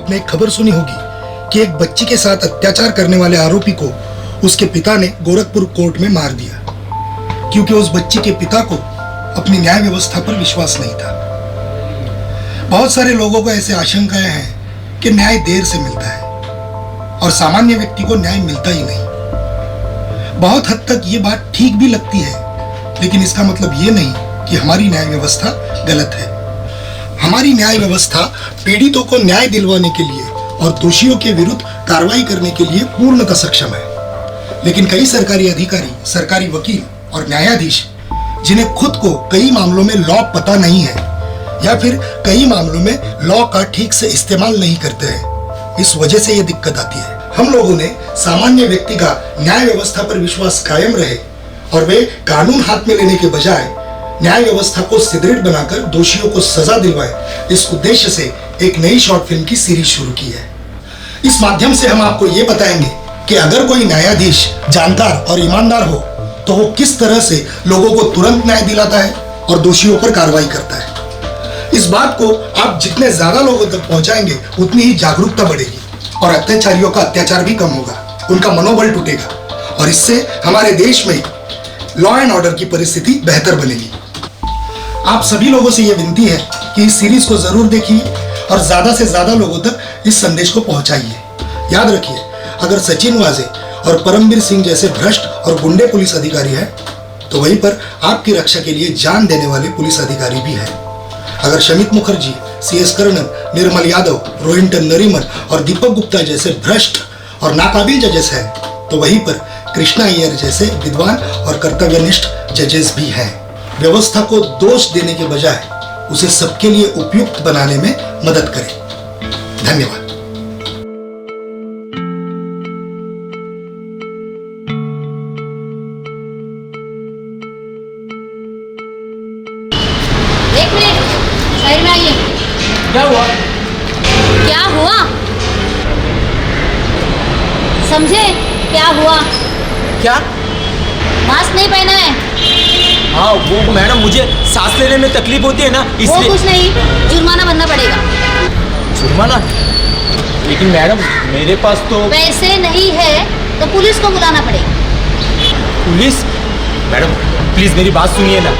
आपने एक खबर सुनी होगी कि एक बच्ची के साथ अत्याचार करने वाले आरोपी को उसके पिता ने गोरखपुर कोर्ट में मार दिया, क्योंकि उस बच्ची के पिता को अपनी न्याय व्यवस्था पर विश्वास नहीं था। बहुत सारे लोगों को ऐसे आशंकाएं हैं कि न्याय देर से मिलता है और सामान्य व्यक्ति को न्याय मिलता ही नहीं। बहुत हद तक ये बात ठीक भी लगती है, लेकिन इसका मतलब ये नहीं कि हमारी न्याय व्यवस्था गलत है। हमारी न्याय व्यवस्था पीड़ितों को न्याय दिलवाने के लिए और दोषियों के विरुद्ध कार्रवाई करने के लिए पूर्णतः सक्षम है। लेकिन कई सरकारी अधिकारी, सरकारी वकील और न्यायाधीश जिन्हें खुद को कई मामलों में लॉ पता नहीं है या फिर कई मामलों में लॉ का ठीक से इस्तेमाल नहीं करते हैं, इस वजह से ये दिक्कत आती है। हम लोगों ने सामान्य व्यक्ति का न्याय व्यवस्था पर विश्वास कायम रहे और वे कानून हाथ में लेने के बजाय न्याय व्यवस्था को सुदृढ़ बनाकर दोषियों को सजा दिलवाए, इस उद्देश्य से एक नई शॉर्ट फिल्म की सीरीज शुरू की है। इस माध्यम से हम आपको ये बताएंगे कि अगर कोई न्यायाधीश जानकार और ईमानदार हो तो वो किस तरह से लोगों को तुरंत न्याय दिलाता है और दोषियों पर कार्रवाई करता है। इस बात को आप जितने ज्यादा लोगों तक पहुंचाएंगे उतनी ही जागरूकता बढ़ेगी और अत्याचारियों का अत्याचार भी कम होगा, उनका मनोबल टूटेगा और इससे हमारे देश में लॉ एंड ऑर्डर की परिस्थिति बेहतर बनेगी। आप सभी लोगों से यह विनती है कि इस सीरीज को जरूर देखिए और ज्यादा से ज्यादा लोगों तक इस संदेश को पहुंचाइए। याद रखिए, अगर सचिन वाजे और परमवीर सिंह जैसे भ्रष्ट और गुंडे पुलिस अधिकारी हैं, तो वहीं पर आपकी रक्षा के लिए जान देने वाले पुलिस अधिकारी भी हैं। अगर शमित मुखर्जी, CS कर्णन, निर्मल यादव, रोहिंटन नरीमन और दीपक गुप्ता जैसे भ्रष्ट और नाकाबिल जजेस हैं, तो वहीं पर कृष्णा अय्यर जैसे विद्वान और कर्तव्यनिष्ठ जजेस भी हैं। व्यवस्था को दोष देने के बजाय उसे सबके लिए उपयुक्त बनाने में मदद करें। धन्यवाद। एक मिनट, साइड में आइए। क्या हुआ? क्या हुआ? समझे? क्या हुआ? क्या? मास्क नहीं पहना है? हाँ वो मैडम, मुझे सांस लेने में तकलीफ होती है ना, वो इसलिए। कुछ नहीं, जुर्माना भरना पड़ेगा। जुर्माना? लेकिन मैडम मेरे पास तो पैसे नहीं है तो पुलिस को बुलाना पड़ेगा। पुलिस? मैडम प्लीज मेरी बात सुनिए ना।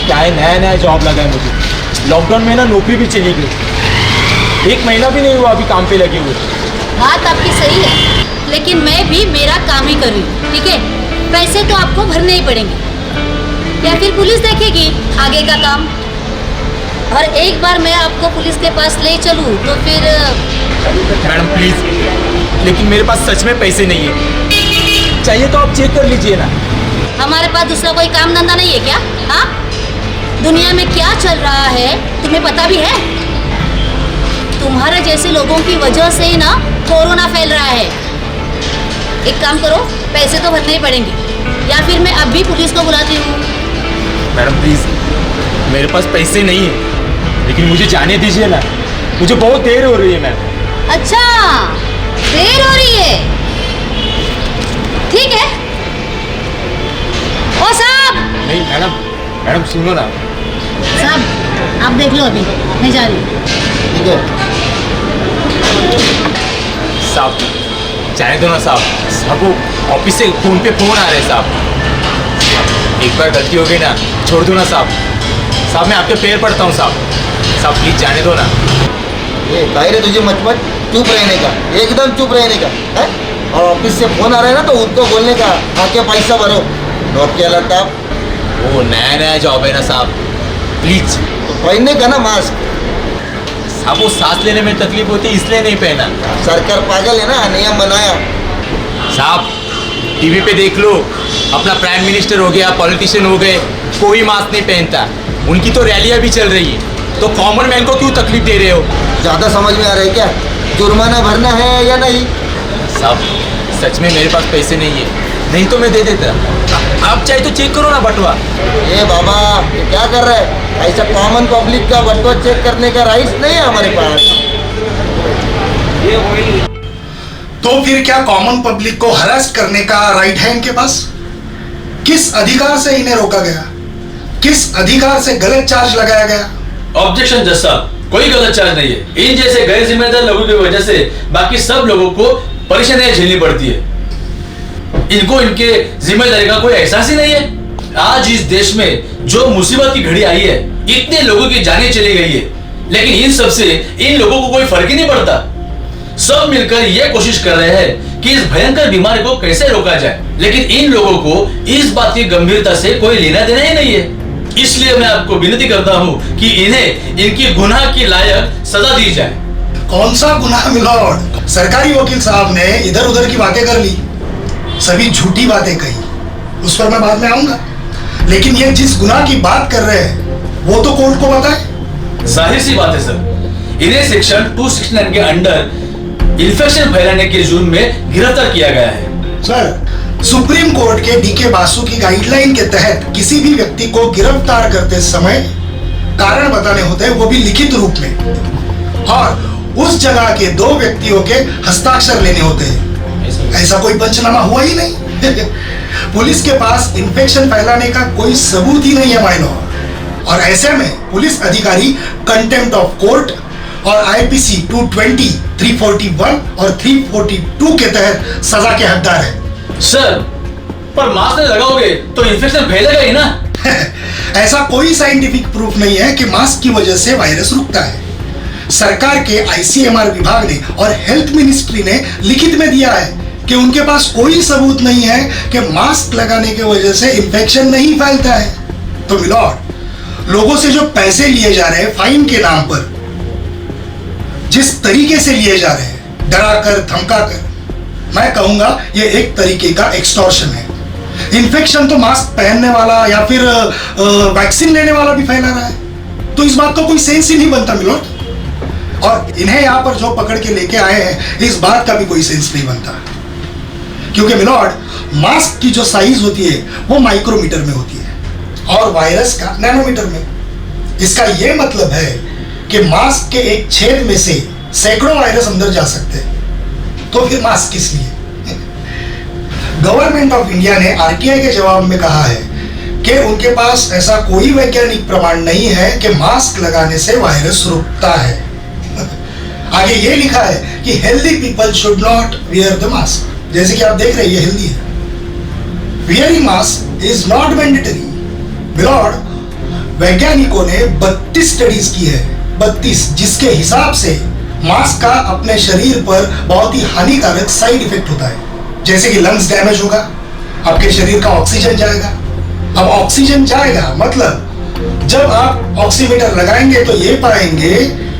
क्या है, नया नया जॉब लगा है मुझे। लॉकडाउन में ना नौकरी भी चली गई, 1 महीना भी नहीं हुआ अभी काम पे लगे हुए। बात आपकी सही है, लेकिन मैं भी मेरा काम ही कर रही हूँ, ठीक है? पैसे तो आपको भरने ही पड़ेंगे, या फिर पुलिस देखेगी आगे का काम। और एक बार मैं आपको पुलिस के पास ले चलूँ तो फिर। मैडम प्लीज, लेकिन मेरे पास सच में पैसे नहीं है। चाहिए तो आप चेक कर लीजिए ना। हमारे पास दूसरा कोई काम धंधा नहीं है क्या? हाँ, दुनिया में क्या चल रहा है तुम्हें पता भी है? तुम्हारे जैसे लोगों की वजह से ही ना कोरोना फैल रहा है। एक काम करो, पैसे तो भरने ही पड़ेंगे, या फिर मैं अभी पुलिस को बुलाती हूँ। मैडम प्लीज, मेरे पास पैसे नहीं है, लेकिन मुझे जाने दीजिए ना, मुझे बहुत देर हो रही है मैम। अच्छा, देर हो रही है, ठीक है। ओ साहब! नहीं मैडम, मैडम सुनो ना। साहब आप देख लो, अभी मैं जा रही हूँ। ठीक है साहब, जाने दो ना साहब। साहब ऑफिस से फोन पे फोन आ रहे हैं साहब। एक बार गलती हो गई ना, छोड़ दो ना साहब। साहब मैं आपके पैर पड़ता हूँ साहब। साहब प्लीज जाने दो ना। ये कायरे तुझे मत चुप रहने का, एकदम चुप रहने का है? और ऑफिस से फोन आ रहा है ना तो उनको बोलने का आके पैसा भरो। नोट क्या लगता है? वो नया नया जॉब है ना साहब, प्लीज। तो पहनने का ना मास्क। साहब वो सांस लेने में तकलीफ होती है इसलिए नहीं पहना। सरकार पागल है ना, नियम बनाया। साहब टीवी पे देख लो, अपना प्राइम मिनिस्टर हो गया, पॉलिटिशियन हो गए, कोई मास्क नहीं पहनता। उनकी तो रैलियां भी चल रही है, तो कॉमन मैन को क्यों तकलीफ दे रहे हो? ज़्यादा समझ में आ रहा है क्या? जुर्माना भरना है या नहीं? साहब सच में मेरे पास पैसे नहीं है, नहीं तो मैं दे देता। आप चाहे तो चेक करो ना बटुआ। ये बाबा ये क्या कर रहा है? ऐसा कॉमन पब्लिक का बटुआ चेक करने का राइट्स नहीं है हमारे पास। तो फिर क्या कॉमन पब्लिक को हरास करने का राइट है इनके पास? किस अधिकार से इन्हें रोका गया? किस अधिकार से गलत चार्ज लगाया गया? ऑब्जेक्शन जज साहब, कोई गलत चार्ज नहीं है। इन जैसे गैर जिम्मेदार लोगों की वजह से बाकी सब लोगों को परेशानियां झेलनी पड़ती है। इनको इनके जिम्मेदारी का कोई एहसास ही नहीं है। आज इस देश में जो मुसीबत की घड़ी आई है, इतने लोगों की जानें चली गई है, लेकिन इन सब से इन लोगों को कोई फर्क ही नहीं पड़ता। सब मिलकर यह कोशिश कर रहे हैं कि इस भयंकर बीमारी को कैसे रोका जाए, लेकिन इन लोगों को इस बात की गंभीरता से कोई लेना देना ही नहीं है। इसलिए मैं आपको विनती करता हूँ कि इन्हें इनकी गुनाह की लायक सजा दी जाए। कौन सा गुनाह मिलॉर्ड? सरकारी वकील साहब ने इधर उधर की बातें कर ली, सभी झूठी बातें कही, उस पर मैं बाद में आऊंगा। लेकिन ये जिस गुनाह की बात कर रहे हैं वो तो कोर्ट को बताए। जाहिर सी बात है सर, इन्हें सेक्शन 269 के अंडर इन्फेक्शन फैलाने के जुर्म में गिरफ्तार किया गया है। सर, सुप्रीम कोर्ट के डीके बासु की गाइडलाइन के तहत किसी भी व्यक्ति को गिरफ्तार करते समय कारण बताने होते हैं, वो भी लिखित रूप में, और उस जगह के 2 व्यक्तियों के हस्ताक्षर लेने होते हैं। ऐसा कोई पंचनामा हुआ ही नहीं। पुलिस के पास इन्फेक्शन फैलाने का कोई सबूत ही नहीं है माय लॉर्ड, और ऐसे में पुलिस अधिकारी कंटेम्प्ट ऑफ कोर्ट और आईपीसी 220, 341 और 342 के तहत सजा के हकदार है। सर, पर मास्क नहीं लगाओगे तो इन्फेक्शन फैलेगा ही ना। ऐसा कोई साइंटिफिक प्रूफ नहीं है कि मास्क की वजह से वायरस रुकता है। सरकार के आईसीएमआर विभाग ने और हेल्थ मिनिस्ट्री ने लिखित में दिया है कि उनके पास कोई सबूत नहीं है कि मास्क लगाने की वजह से इंफेक्शन नहीं फैलता है। तो मिलॉर्ड, लोगों से जो पैसे लिए जा रहे हैं फाइन के नाम पर, जिस तरीके से लिए जा रहे हैं, डरा कर धमका कर, मैं कहूंगा ये एक तरीके का एक्सटॉर्शन है। इन्फेक्शन तो मास्क पहनने वाला या फिर वैक्सीन लेने वाला भी फैला रहा है, तो इस बात का कोई सेंस ही नहीं बनता मिलॉर्ड। और इन्हें यहाँ पर जो पकड़ के लेके आए हैं, इस बात का भी कोई सेंस नहीं बनता, क्योंकि मिलॉर्ड, मास्क की जो साइज होती है वो माइक्रोमीटर में होती है और वायरस का नैनोमीटर में। इसका ये मतलब है कि मास्क के एक छेद में से सैकड़ों वायरस अंदर जा सकते हैं, तो फिर मास्क किस लिए? गवर्नमेंट ऑफ इंडिया ने आरटीआई के जवाब में कहा है कि उनके पास ऐसा कोई वैज्ञानिक प्रमाण नहीं है कि मास्क लगाने से वायरस रुकता है। आगे ये लिखा है कि healthy people should not wear the mask. जैसे कि आप देख रहे हैं, ये हेल्दी है। Wearing mask is not mandatory. My lord, वैज्ञानिकों ने 32 स्टडीज की है, 32, जिसके हिसाब से मास्क का अपने शरीर पर बहुत ही हानिकारक साइड इफेक्ट होता है। जैसे कि लंग्स डैमेज होगा, आपके शरीर का ऑक्सीजन जाएगा। अब ऑक्सीजन जाएगा मतलब जब आप ऑक्सीमीटर लगाएंगे तो ये पाएंगे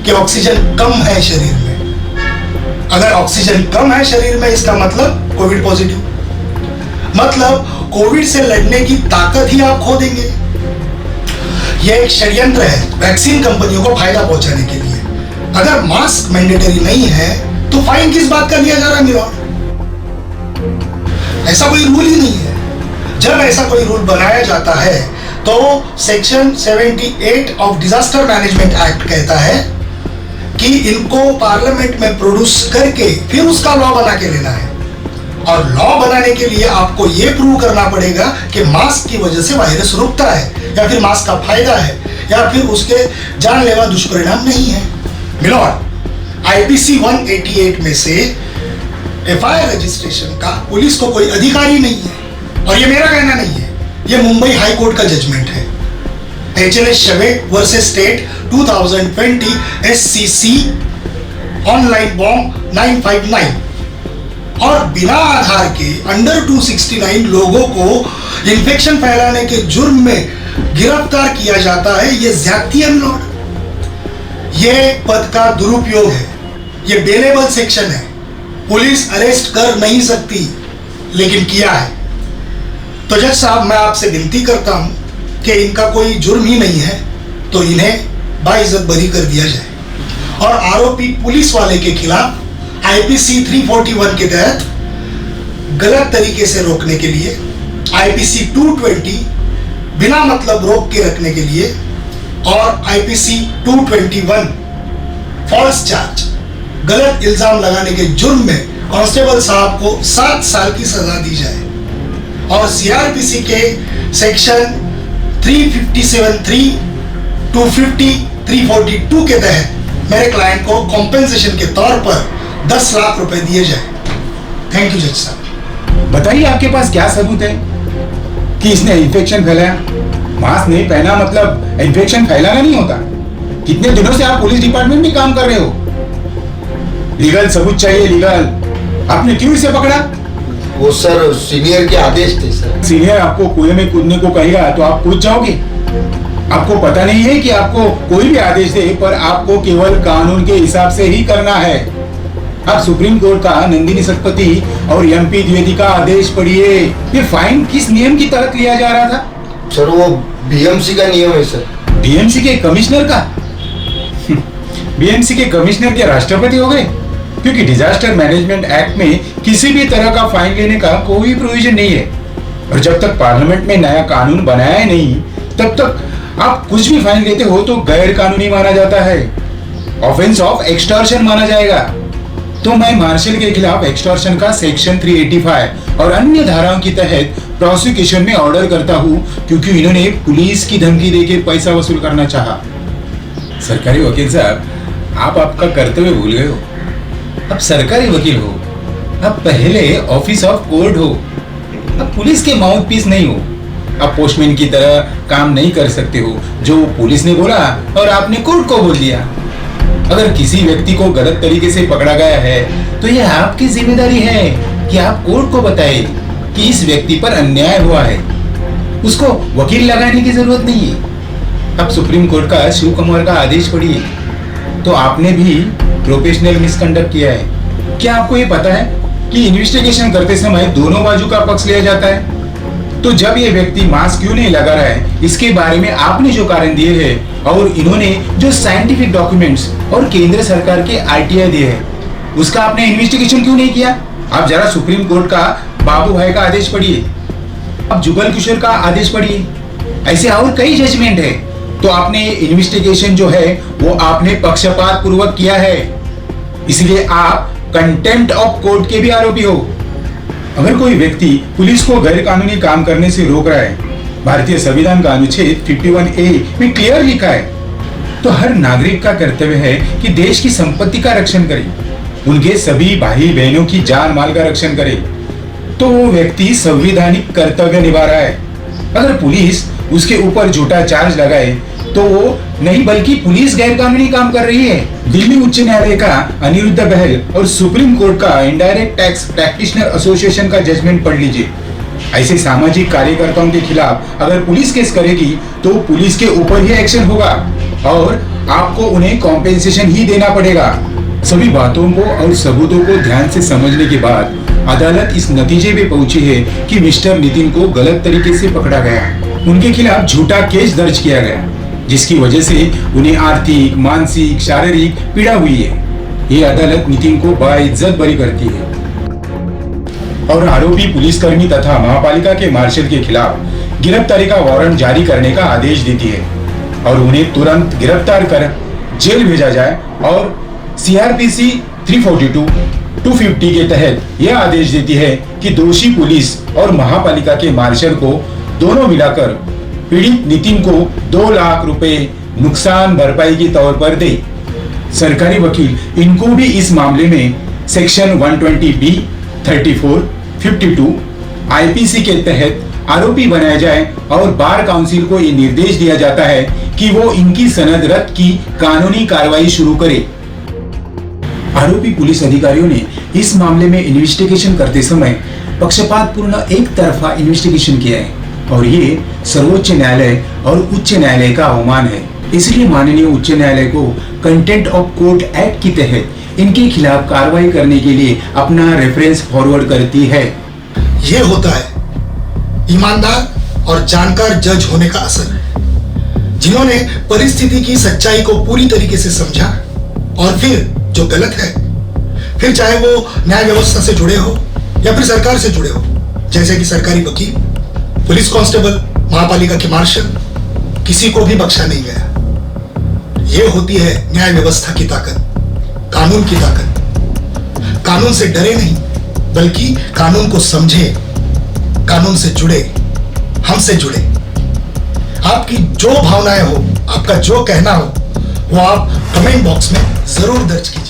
कि ऑक्सीजन कम है शरीर में। अगर ऑक्सीजन कम है शरीर में, इसका मतलब कोविड पॉजिटिव, मतलब कोविड से लड़ने की ताकत ही आप खो देंगे। यह एक षड्यंत्र है वैक्सीन कंपनियों को फायदा पहुंचाने के लिए। अगर मास्क मैंडेटरी नहीं है तो फाइन किस बात का लिया जा रहा है मिलॉर्ड? ऐसा कोई रूल ही नहीं है। जब ऐसा कोई रूल बनाया जाता है तो section 78 of disaster management act कहता है कि इनको पार्लियामेंट में प्रोड्यूस करके फिर उसका लॉ बना के लेना है, और लॉ बनाने के लिए आपको यह प्रूव करना पड़ेगा कि मास्क की वजह से वायरस रुकता है, या फिर मास्क का फायदा है, या फिर उसके जानलेवा दुष्परिणाम नहीं है। मिलॉर्ड, आईपीसी 188 में से एफआईआर रजिस्ट्रेशन का पुलिस को कोई अधिकार ही नहीं है, और ये मेरा कहना नहीं है, ये मुंबई हाई कोर्ट का जजमेंट है। HLS शवे versus state 2020 SCC online Bom 959, और बिना आधार के अंडर 269 लोगों को इन्फेक्शन फैलाने के जुर्म में गिरफ्तार किया जाता है। ये ज्यादती है मिलॉर्ड, ये पद का दुरुपयोग है, ये बेलेबल सेक्शन है। पुलिस अरेस्ट कर नहीं सकती, लेकिन किया है। तो जज साहब, मैं आपसे विनती करता हूं कि इनका कोई जुर्म ही नहीं है तो इन्हें बाइज्जत बरी कर दिया जाए, और आरोपी पुलिस वाले के खिलाफ आईपीसी 341 के तहत गलत तरीके से रोकने के लिए, आईपीसी 220 बिना मतलब रोक के रखने के लिए, और आईपीसी 221 फॉल्स चार्ज, गलत इल्जाम लगाने के जुर्म में कांस्टेबल साहब को 7 साल की सजा दी जाए, और सीआरपीसी के सेक्शन 357(3), 250, 342 के तहत मेरे क्लाइंट को कॉम्पेंसेशन के तौर पर 10 लाख रुपए दिए जाए। थैंक यू जज साहब। बताइए आपके पास क्या सबूत है कि इसने इन्फेक्शन फैलाया? मास्क नहीं पहना मतलब इन्फेक्शन फैलाना नहीं होता। कितने दिनों से आप पुलिस डिपार्टमेंट में काम कर रहे हो? लीगल सबूत चाहिए, लीगल। आपने क्यों इसे पकड़ा? वो सर सीनियर के आदेश थे सर। सीनियर आपको कुएं में कूदने को कहेगा तो आप कूद जाओगे? आपको पता नहीं है कि आपको कोई भी आदेश दे पर आपको केवल कानून के हिसाब से ही करना है। आप सुप्रीम कोर्ट का नंदिनी शतपथी और एमपी द्विवेदी का आदेश पढ़िए। ये फाइन किस नियम की तहत लिया जा रहा था? सर वो बीएमसी का नियम है सर। बीएमसी के कमिश्नर का? बीएमसी के कमिश्नर के राष्ट्रपति हो गए? क्योंकि डिजास्टर मैनेजमेंट एक्ट में किसी भी तरह का फाइन लेने का कोई प्रोविजन नहीं है। और जब तक पार्लियामेंट में नया कानून बनाया ही नहीं तब तक आप कुछ भी फाइन लेते हो तो गैर कानूनी माना जाता है। ऑफेंस ऑफ एक्सटॉर्शन माना जाएगा। तो मैं मार्शल के खिलाफ एक्सटॉर्शन का सेक्शन 385 और अन्य धाराओं के तहत प्रोसिक्यूशन में ऑर्डर करता हूं क्योंकि इन्होंने पुलिस की धमकी देकर पैसा वसूल करना चाहा। सरकारी वकील साहब, आप आपका कर्तव्य भूल गए हो। अब सरकारी वकील हो, अब पहले ऑफिस ऑफ कोर्ट हो, अब पुलिस के माउथ पीस नहीं हो। अब पोस्टमैन की तरह काम नहीं कर सकते हो। जो पुलिस ने बोला और आपने कोर्ट को बोल दिया। अगर किसी व्यक्ति को गलत तरीके से पकड़ा गया है तो यह आपकी जिम्मेदारी है कि आप कोर्ट को बताएं कि इस व्यक्ति पर अन्याय हुआ है। उसको वकील लगाने की जरूरत नहीं है। अब सुप्रीम कोर्ट का शिव कुमार का आदेश पढ़िए तो आपने भी प्रोफेशनल मिसकंडक्ट किया है। क्या आपको ये पता है कि इन्वेस्टिगेशन करते समय दोनों बाजू का पक्ष लिया जाता है? तो जब ये व्यक्ति मास्क क्यों नहीं लगा रहा है इसके बारे में आपने जो कारण दिए हैं और इन्होंने जो साइंटिफिक डॉक्यूमेंट्स और केंद्र सरकार के आरटीआई दिए हैं उसका आपने इन्वेस्टिगेशन क्यों नहीं किया? आप जरा सुप्रीम कोर्ट का बाबू भाई का आदेश पढ़िए, अब जुगल किशोर का आदेश पढ़िए, ऐसे और कई जजमेंट है। तो आपने इन्वेस्टिगेशन जो है वो आपने पक्षपात पूर्वक किया है, इसलिए आप कंटेम्प्ट ऑफ कोर्ट के भी आरोपी हो। अगर कोई व्यक्ति पुलिस को गैर कानूनी काम करने से रोक रहा है, भारतीय संविधान का अनुच्छेद 51A में क्लियर लिखा है, तो हर नागरिक का कर्तव्य है कि देश की संपत्ति का रक्षण करे, उनके सभी भाई बहनों की जान माल का रक्षण करे। तो वो व्यक्ति संवैधानिक कर्तव्य निभा रहा है। अगर पुलिस उसके ऊपर झूठा चार्ज लगाए तो वो नहीं बल्कि पुलिस गैर कानूनी काम कर रही है। दिल्ली उच्च न्यायालय का अनिरुद्ध बहल और सुप्रीम कोर्ट का इनडायरेक्ट टैक्स प्रैक्टिशनर एसोसिएशन का जजमेंट पढ़ लीजिए। ऐसे सामाजिक कार्यकर्ताओं के खिलाफ अगर पुलिस केस करेगी तो पुलिस के ऊपर ही एक्शन होगा और आपको उन्हें कॉम्पेंसेशन ही देना पड़ेगा। सभी बातों को और सबूतों को ध्यान से समझने के बाद अदालत इस नतीजे पे पहुंची है कि मिस्टर नितिन को गलत तरीके से पकड़ा गया। उनके खिलाफ झूठा केस दर्ज किया गया जिसकी वजह से उन्हें आर्थिक, मानसिक, शारीरिक पीड़ा हुई है। ये अदालत नितिन को बाइज्जत बरी करती है और आरोपी पुलिसकर्मी तथा महापालिका के मार्शल के खिलाफ गिरफ्तारी का वारंट जारी करने का आदेश देती है और उन्हें तुरंत गिरफ्तार कर जेल भेजा जाए। और सीआरपीसी 342, 250 के तहत यह आदेश देती है कि दोषी पुलिस और महापालिका के मार्शल को दोनों मिलाकर पीड़ित नितिन को 2 लाख रुपए नुकसान भरपाई के तौर पर दे। सरकारी वकील इनको भी इस मामले में सेक्शन 120B, 34, 52 आईपीसी के तहत आरोपी बनाया जाए और बार काउंसिल को ये निर्देश दिया जाता है कि वो इनकी सनद रद्द की कानूनी कार्रवाई शुरू करे। आरोपी पुलिस अधिकारियों ने इस मामले में इन्वेस्टिगेशन करते समय पक्षपातपूर्ण एक तरफा इन्वेस्टिगेशन किया है और ये सर्वोच्च न्यायालय और उच्च न्यायालय का अवमान है। इसलिए माननीय उच्च न्यायालय को कंटेम्प्ट ऑफ कोर्ट एक्ट के तहत इनके खिलाफ कार्रवाई करने के लिए अपना रेफरेंस फॉरवर्ड करती है। ये होता है ईमानदार और जानकार जज होने का असर, जिन्होंने परिस्थिति की सच्चाई को पूरी तरीके से समझा और फिर जो गलत है, फिर चाहे वो न्याय व्यवस्था से जुड़े हो या फिर सरकार से जुड़े हो, जैसे कि सरकारी वकील, पुलिस कांस्टेबल, महापालिका के मार्शल, किसी को भी बख्शा नहीं गया। ये होती है न्याय व्यवस्था की ताकत, कानून की ताकत। कानून से डरे नहीं बल्कि कानून को समझे, कानून से जुड़े, हमसे जुड़े। आपकी जो भावनाएं हो, आपका जो कहना हो, वो आप कमेंट बॉक्स में जरूर दर्ज कीजिए।